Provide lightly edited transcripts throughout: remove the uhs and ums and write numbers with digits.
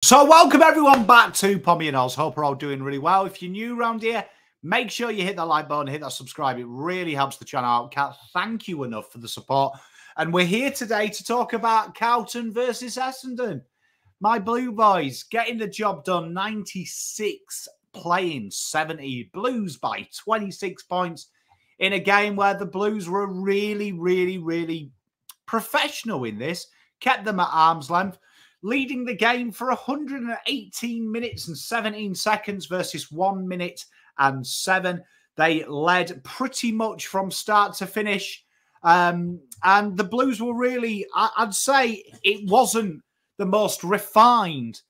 So welcome everyone back to Pommy and Oz. Hope we're all doing really well. If you're new around here, make sure you hit that like button, hit that subscribe. It really helps the channel out. Can't thank you enough for the support. And we're here today to talk about Carlton versus Essendon. My Blue Boys getting the job done. 96 playing 70. Blues by 26 points in a game where the Blues were really professional in this. Kept them at arm's length. Leading the game for 118 minutes and 17 seconds versus 1 minute and 7. They led pretty much from start to finish. And the Blues were really, I'd say it wasn't the most refined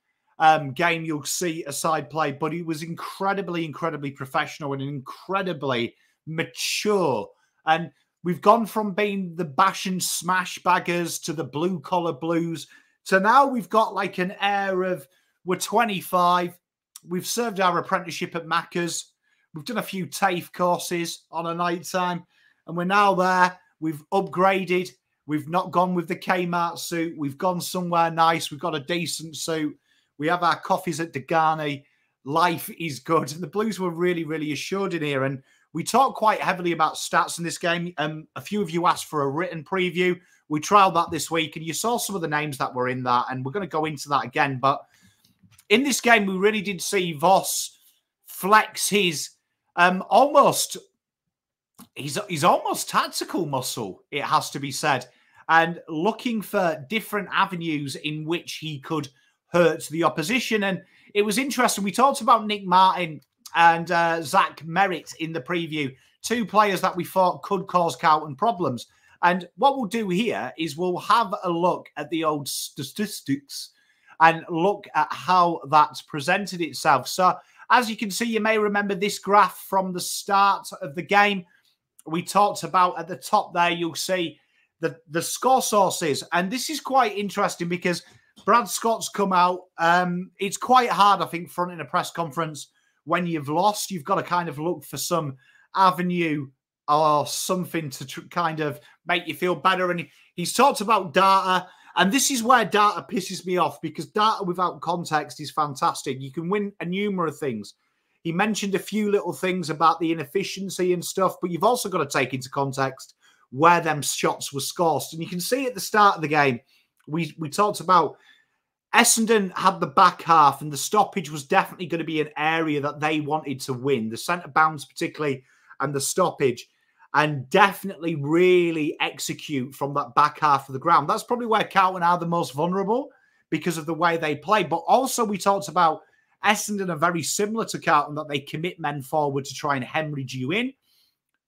game you'll see a side play, but it was incredibly professional and incredibly mature. And we've gone from being the bash and smash baggers to the blue collar Blues. So now we've got like an air of, we're 25. We've served our apprenticeship at Macca's. We've done a few TAFE courses on a night time. And we're now there. We've upgraded. We've not gone with the Kmart suit. We've gone somewhere nice. We've got a decent suit. We have our coffees at Degani. Life is good. And the Blues were really assured in here. And we talked quite heavily about stats in this game. A few of you asked for a written preview. We trialed that this week, and you saw some of the names that were in that, and we're going to go into that again. But in this game, we really did see Voss flex his almost tactical muscle, it has to be said, and looking for different avenues in which he could hurt the opposition. And it was interesting. We talked about Nick Martin and Zach Merritt in the preview, two players that we thought could cause Carlton problems. And what we'll do here is we'll have a look at the old statistics and look at how that's presented itself. So as you can see, you may remember this graph from the start of the game. We talked about at the top there, you'll see the score sources. And this is quite interesting because Brad Scott's come out. It's quite hard, I think, fronting a press conference when you've lost. You've got to kind of look for some avenue or something to kind of make you feel better. And he's talked about data. And this is where data pisses me off, because data without context is fantastic. You can win a number of things. He mentioned a few little things about the inefficiency and stuff, but you've also got to take into context where them shots were scored. And you can see at the start of the game, we talked about Essendon had the back half, and the stoppage was definitely going to be an area that they wanted to win. The centre bounce particularly, and the stoppage, and definitely really execute from that back half of the ground. That's probably where Carlton are the most vulnerable because of the way they play. But also we talked about Essendon are very similar to Carlton, that they commit men forward to try and hemorrhage you in.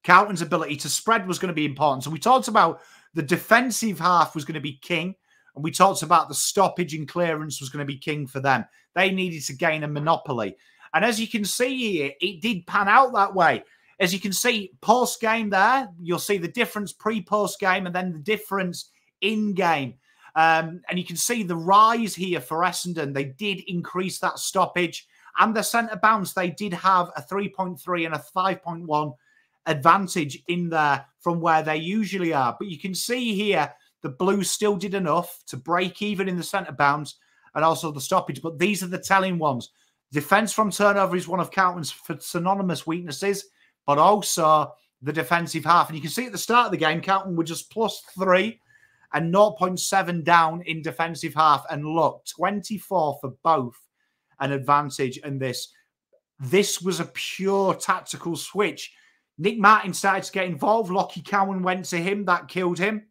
Carlton's ability to spread was going to be important. So we talked about the defensive half was going to be king, and we talked about the stoppage and clearance was going to be king for them. They needed to gain a monopoly. And as you can see here, it did pan out that way. As you can see, post-game there, you'll see the difference pre-post-game and then the difference in-game. And you can see the rise here for Essendon. They did increase that stoppage. And the centre bounce, they did have a 3.3 and a 5.1 advantage in there from where they usually are. But you can see here, the Blues still did enough to break even in the centre bounce and also the stoppage. But these are the telling ones. Defence from turnover is one of Carlton's synonymous weaknesses, but also the defensive half. And you can see at the start of the game, Carlton were just +3 and 0.7 down in defensive half. And look, 24 for both an advantage in this. This was a pure tactical switch. Nick Martin started to get involved. Lockie Cowan went to him. That killed him.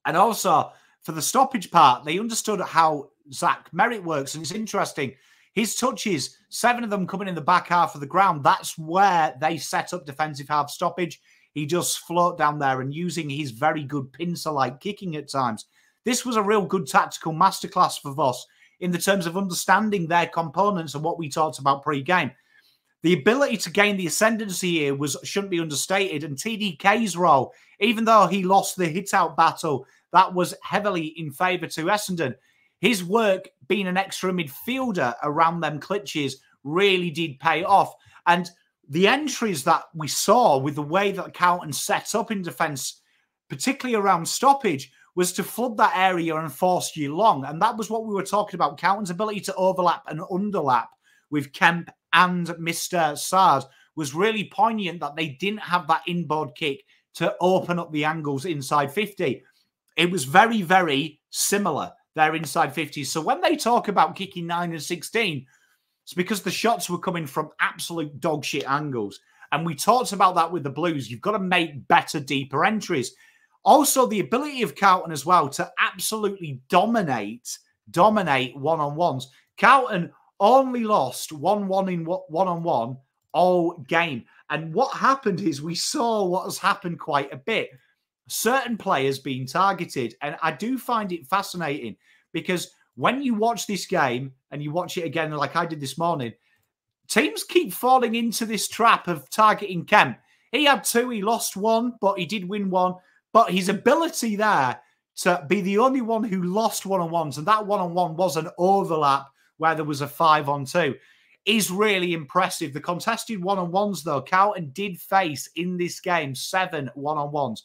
And also, for the stoppage part, they understood how Zach Merritt works. And it's interesting. His touches, 7 of them coming in the back half of the ground. That's where they set up defensive half stoppage. He just float down there and using his very good pincer-like kicking at times. This was a real good tactical masterclass for Voss in the terms of understanding their components and what we talked about pre-game. The ability to gain the ascendancy here shouldn't be understated. And TDK's role, even though he lost the hit-out battle, that was heavily in favour to Essendon. His work being an extra midfielder around them clutches really did pay off. And the entries that we saw with the way that Carlton set up in defence, particularly around stoppage, was to flood that area and force you long. And that was what we were talking about. Carlton's ability to overlap and underlap with Kemp and Mr. Sard was really poignant, that they didn't have that inboard kick to open up the angles inside 50. It was very, very similar, their inside 50s. So when they talk about kicking 9 and 16, it's because the shots were coming from absolute dog shit angles. And we talked about that with the Blues. You've got to make better, deeper entries. Also, the ability of Carlton as well to absolutely dominate one-on-ones. Carlton only lost 1-1 in one-on-one all game. And what happened is we saw what has happened quite a bit. Certain players being targeted. And I do find it fascinating because when you watch this game and you watch it again like I did this morning, teams keep falling into this trap of targeting Kemp. He had 2, he lost 1, but he did win 1. But his ability there to be the only one who lost one-on-ones, and that one-on-one was an overlap where there was a 5-on-2, is really impressive. The contested one-on-ones, though, Carlton did face in this game 7 one-on-ones.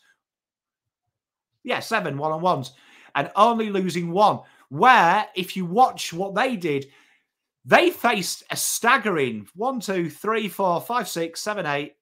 Yeah, 7 one-on-ones, and only losing 1. Where, if you watch what they did, they faced a staggering 1, 2, 3, 4, 5, 6, 7, 8,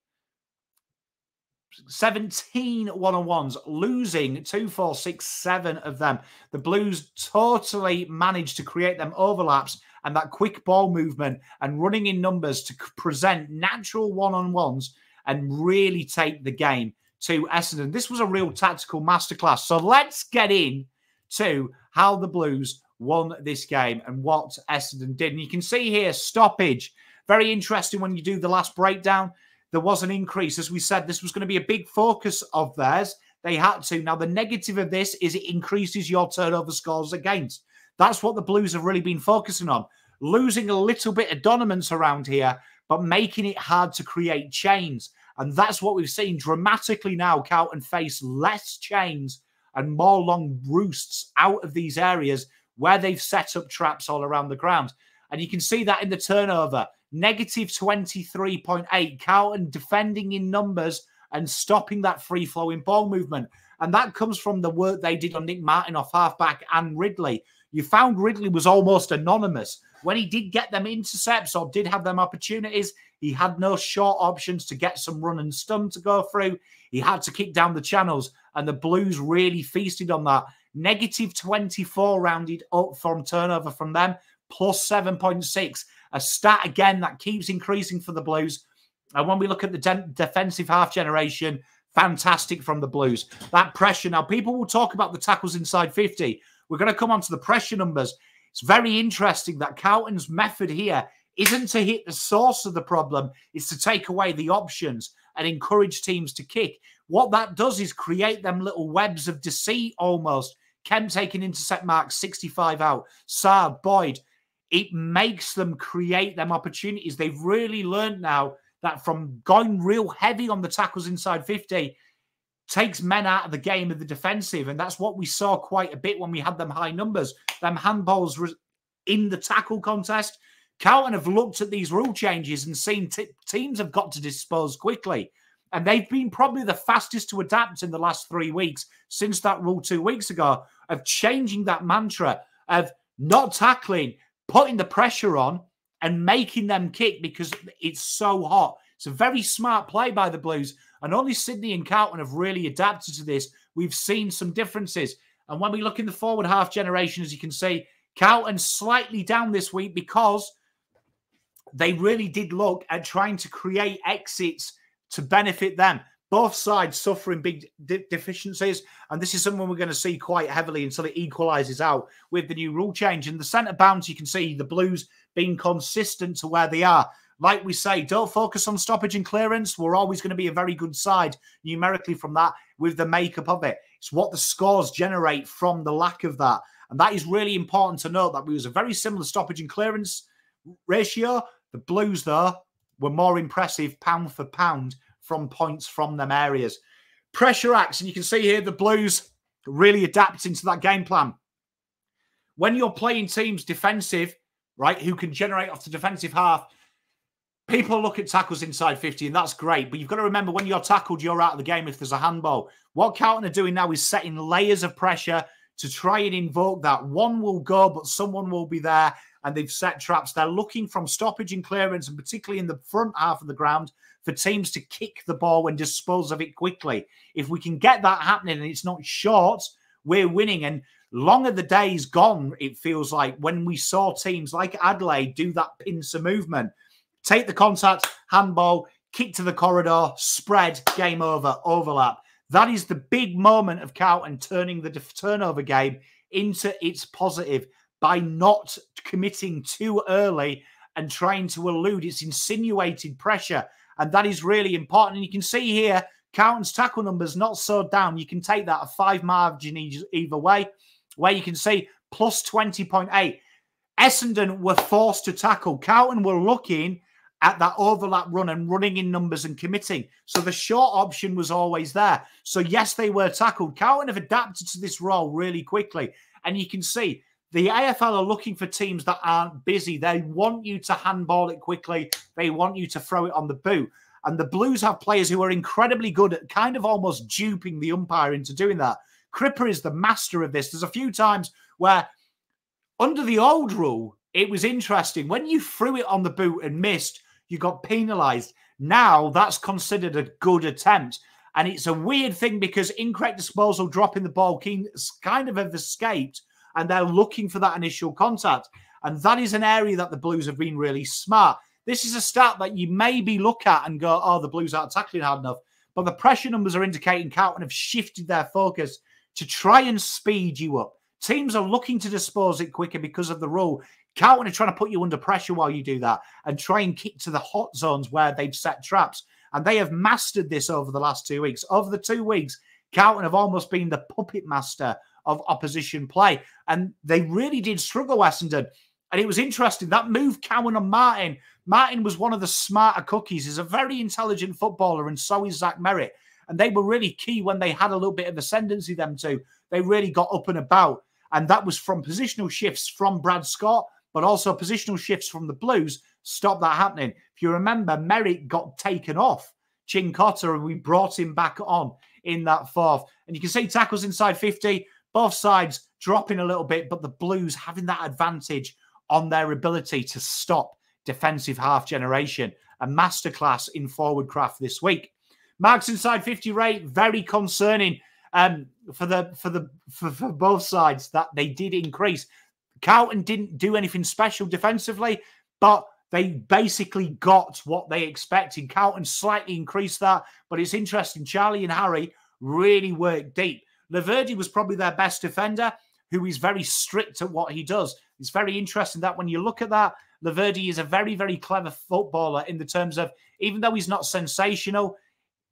17 one-on-ones, losing 2, 4, 6, 7 of them. The Blues totally managed to create them overlaps and that quick ball movement and running in numbers to present natural one-on-ones and really take the game to Essendon. This was a real tactical masterclass. So let's get in to how the Blues won this game and what Essendon did. And you can see here, stoppage. Very interesting when you do the last breakdown. There was an increase. As we said, this was going to be a big focus of theirs. They had to. Now, the negative of this is it increases your turnover scores against. That's what the Blues have really been focusing on. Losing a little bit of dominance around here, but making it hard to create chains. And that's what we've seen dramatically now. Carlton face less chains and more long roosts out of these areas where they've set up traps all around the ground. And you can see that in the turnover. Negative 23.8. Carlton defending in numbers and stopping that free-flowing ball movement. And that comes from the work they did on Nick Martin off halfback and Ridley. You found Ridley was almost anonymous. When he did get them intercepts or did have them opportunities, he had no short options to get some run and stun to go through. He had to kick down the channels, and the Blues really feasted on that. Negative 24 rounded up from turnover from them, plus 7.6. A stat, again, that keeps increasing for the Blues. And when we look at the defensive half generation, fantastic from the Blues. That pressure. Now, people will talk about the tackles inside 50. We're going to come on to the pressure numbers. It's very interesting that Carlton's method here isn't to hit the source of the problem. It's to take away the options and encourage teams to kick. What that does is create them little webs of deceit almost. Kemp taking intercept marks, 65 out. Saab, Boyd. It makes them create them opportunities. They've really learned now that from going real heavy on the tackles inside 50 takes men out of the game of the defensive. And that's what we saw quite a bit when we had them high numbers. Them handballs in the tackle contest. Carlton have looked at these rule changes and seen teams have got to dispose quickly. And they've been probably the fastest to adapt in the last 3 weeks since that rule 2 weeks ago of changing that mantra of not tackling, putting the pressure on and making them kick because it's so hot. It's a very smart play by the Blues. And only Sydney and Carlton have really adapted to this. We've seen some differences. And when we look in the forward half generation, as you can see, Carlton slightly down this week because they really did look at trying to create exits to benefit them. Both sides suffering big deficiencies. And this is something we're going to see quite heavily until it equalises out with the new rule change. And the centre bounce, you can see the Blues being consistent to where they are. Like we say, don't focus on stoppage and clearance. We're always going to be a very good side numerically from that with the makeup of it. It's what the scores generate from the lack of that. And that is really important to note that we was a very similar stoppage and clearance ratio. The Blues, though, were more impressive pound for pound from points from them areas. Pressure acts, and you can see here the Blues really adapting to that game plan. When you're playing teams defensive, right, who can generate off the defensive half, People look at tackles inside 50, and that's great. But you've got to remember, when you're tackled, you're out of the game if there's a handball. What Carlton are doing now is setting layers of pressure to try and invoke that. One will go, but someone will be there, and they've set traps. They're looking from stoppage and clearance, and particularly in the front half of the ground, for teams to kick the ball and dispose of it quickly. If we can get that happening and it's not short, we're winning. And long are the days gone, it feels like, when we saw teams like Adelaide do that pincer movement. Take the contact, handball, kick to the corridor, spread, game over, overlap. That is the big moment of Carlton turning the turnover game into its positive by not committing too early and trying to elude its insinuated pressure. And that is really important. And you can see here, Carlton's tackle numbers not so down. You can take that a 5 margin either way, where you can see plus 20.8. Essendon were forced to tackle. Carlton were looking at that overlap run and running in numbers and committing. So the short option was always there. So yes, they were tackled. Carlton have adapted to this role really quickly. And you can see the AFL are looking for teams that aren't busy. They want you to handball it quickly. They want you to throw it on the boot. And the Blues have players who are incredibly good at kind of almost duping the umpire into doing that. Cripper is the master of this. There's a few times where, under the old rule, it was interesting. When you threw it on the boot and missed, you got penalised. Now that's considered a good attempt. And it's a weird thing because incorrect disposal, dropping the ball, kind of have escaped, and they're looking for that initial contact. And that is an area that the Blues have been really smart. This is a stat that you maybe look at and go, oh, the Blues aren't tackling hard enough. But the pressure numbers are indicating Carlton have shifted their focus to try and speed you up. Teams are looking to dispose it quicker because of the rule. Carlton are trying to put you under pressure while you do that and try and kick to the hot zones where they've set traps. And they have mastered this over the last 2 weeks. Over the 2 weeks, Carlton have almost been the puppet master of opposition play. And they really did struggle, Essendon. And it was interesting, that move Cowan on Martin. Martin was one of the smarter cookies. He's a very intelligent footballer, and so is Zach Merritt. And they were really key when they had a little bit of ascendancy, them two. They really got up and about. And that was from positional shifts from Brad Scott, but also positional shifts from the Blues stopped that happening. If you remember, Merritt got taken off Chincotta, and we brought him back on in that fourth. And you can see tackles inside 50, both sides dropping a little bit, but the Blues having that advantage on their ability to stop defensive half generation. A masterclass in forward craft this week. Marks inside 50 rate, very concerning for both sides that they did increase. Carlton didn't do anything special defensively, but they basically got what they expected. Carlton slightly increased that, but it's interesting. Charlie and Harry really worked deep. Laverdy was probably their best defender, who is very strict at what he does. It's very interesting that when you look at that, Laverdy is a very, very clever footballer in the terms of, even though he's not sensational,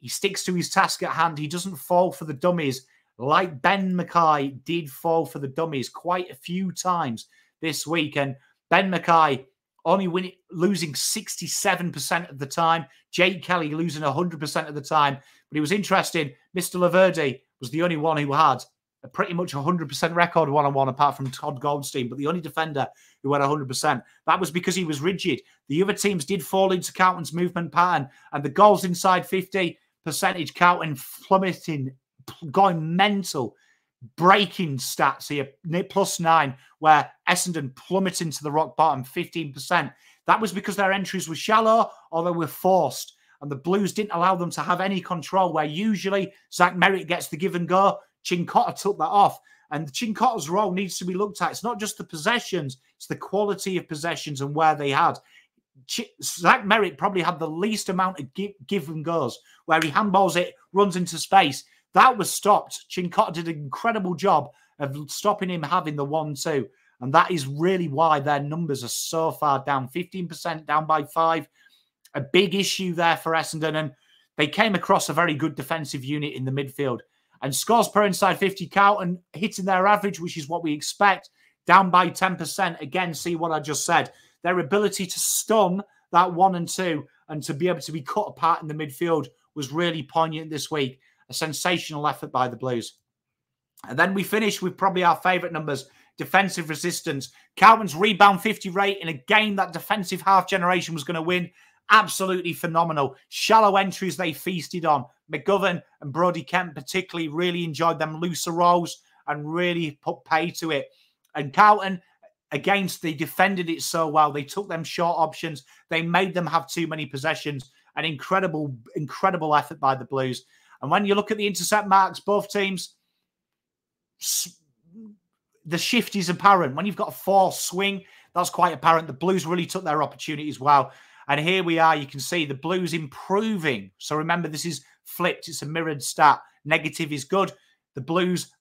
he sticks to his task at hand. He doesn't fall for the dummies like Ben Mackay did fall for the dummies quite a few times this week. And Ben Mackay only losing 67% of the time. Jake Kelly losing 100% of the time. But it was interesting. Mr. Laverdy was the only one who had a pretty much 100% record one-on-one apart from Todd Goldstein, but the only defender who had 100%. That was because he was rigid. The other teams did fall into Carlton's movement pattern, and the goals inside 50 percentage, Carlton plummeting, going mental, breaking stats here, +9, where Essendon plummeting to the rock bottom, 15%. That was because their entries were shallow or they were forced, and the Blues didn't allow them to have any control, where usually Zach Merritt gets the give and go. Chincotta took that off, and Chincotta's role needs to be looked at. It's not just the possessions, it's the quality of possessions and where they had. Zach Merritt probably had the least amount of give and goes, where he handballs it, runs into space. That was stopped. Chincotta did an incredible job of stopping him having the 1-2. And that is really why their numbers are so far down. 15% down by 5. A big issue there for Essendon. And they came across a very good defensive unit in the midfield. And scores per inside 50, Carlton hitting their average, which is what we expect, down by 10%. Again, see what I just said. Their ability to stun that 1 and 2 and to be able to be cut apart in the midfield was really poignant this week. A sensational effort by the Blues. And then we finish with probably our favourite numbers, defensive resistance. Carlton's rebound 50 rate in a game that defensive half generation was going to win. absolutely phenomenal. Shallow entries they feasted on. McGovern and Brodie Kemp particularly really enjoyed them looser rolls and really put pay to it. And Carlton, against, they defended it so well. They took them short options. They made them have too many possessions. An incredible, incredible effort by the Blues. And when you look at the intercept marks, both teams, the shift is apparent. When you've got a forced swing, that's quite apparent. The Blues really took their opportunity as well. And here we are. You can see the Blues improving. So remember, this is flipped. It's a mirrored stat. Negative is good. The Blues,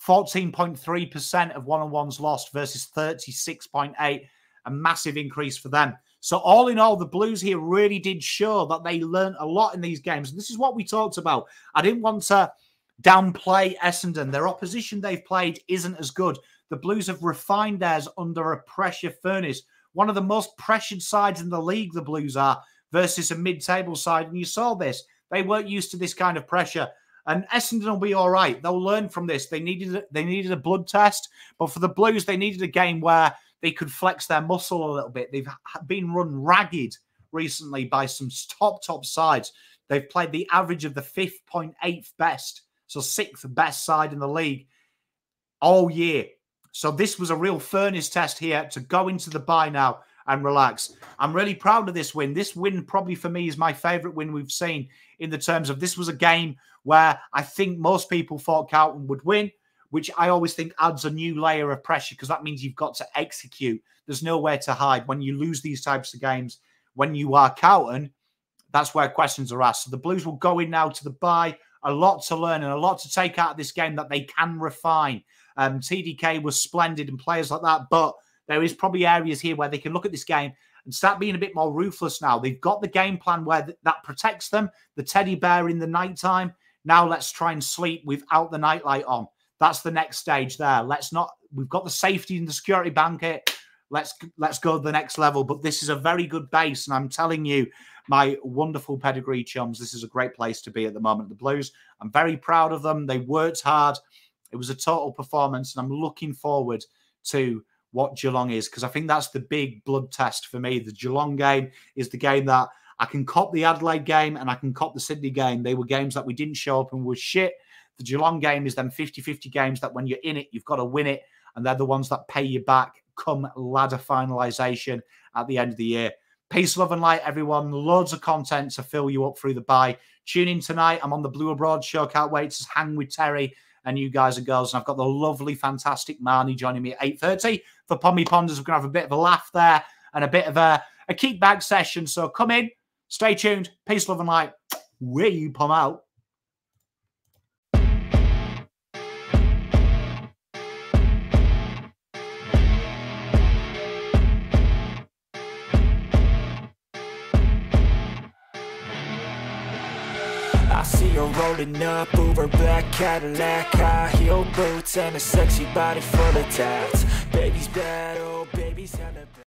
14.3% of one-on-ones lost versus 36.8%. A massive increase for them. So all in all, the Blues here really did show that they learned a lot in these games. And this is what we talked about. I didn't want to downplay Essendon. Their opposition they've played isn't as good. The Blues have refined theirs under a pressure furnace. One of the most pressured sides in the league, the Blues are, versus a mid-table side. And you saw this. They weren't used to this kind of pressure. And Essendon will be all right. They'll learn from this. They needed a blood test. But for the Blues, they needed a game where they could flex their muscle a little bit. They've been run ragged recently by some top sides. They've played the average of the 5th.8th best, so 6th best side in the league all year. So this was a real furnace test here to go into the bye now and relax. I'm really proud of this win. This win probably for me is my favourite win we've seen in the terms of this was a game where I think most people thought Carlton would win, which I always think adds a new layer of pressure because that means you've got to execute. There's nowhere to hide. When you lose these types of games, when you are Carlton, that's where questions are asked. So the Blues will go in now to the bye. A lot to learn and a lot to take out of this game that they can refine. TDK was splendid and players like that, but there is probably areas here where they can look at this game and start being a bit more ruthless now. They've got the game plan where that protects them, the teddy bear in the nighttime. Now let's try and sleep without the nightlight on. That's the next stage there. We've got the safety in the security blanket. Let's go to the next level. But this is a very good base. And I'm telling you, my wonderful pedigree chums, this is a great place to be at the moment. The Blues, I'm very proud of them. They worked hard. It was a total performance. And I'm looking forward to what Geelong is, because I think that's the big blood test for me. The Geelong game is the game that I can cop the Adelaide game and I can cop the Sydney game. They were games that we didn't show up and were shit. The Geelong game is them 50-50 games that when you're in it, you've got to win it. And they're the ones that pay you back come ladder finalisation at the end of the year. Peace, love and light, everyone. Loads of content to fill you up through the bye. Tune in tonight. I'm on the Blue Abroad show. Can't wait to hang with Terry and you guys and girls. And I've got the lovely, fantastic Marnie joining me at 8:30 for Pommy Ponders. We're going to have a bit of a laugh there and a bit of a keep bag session. So come in, stay tuned. Peace, love and light. Where you pom out. I see her rolling up, Uber black Cadillac, high heel boots and a sexy body full of tats. Baby's bad, oh baby's hella bad.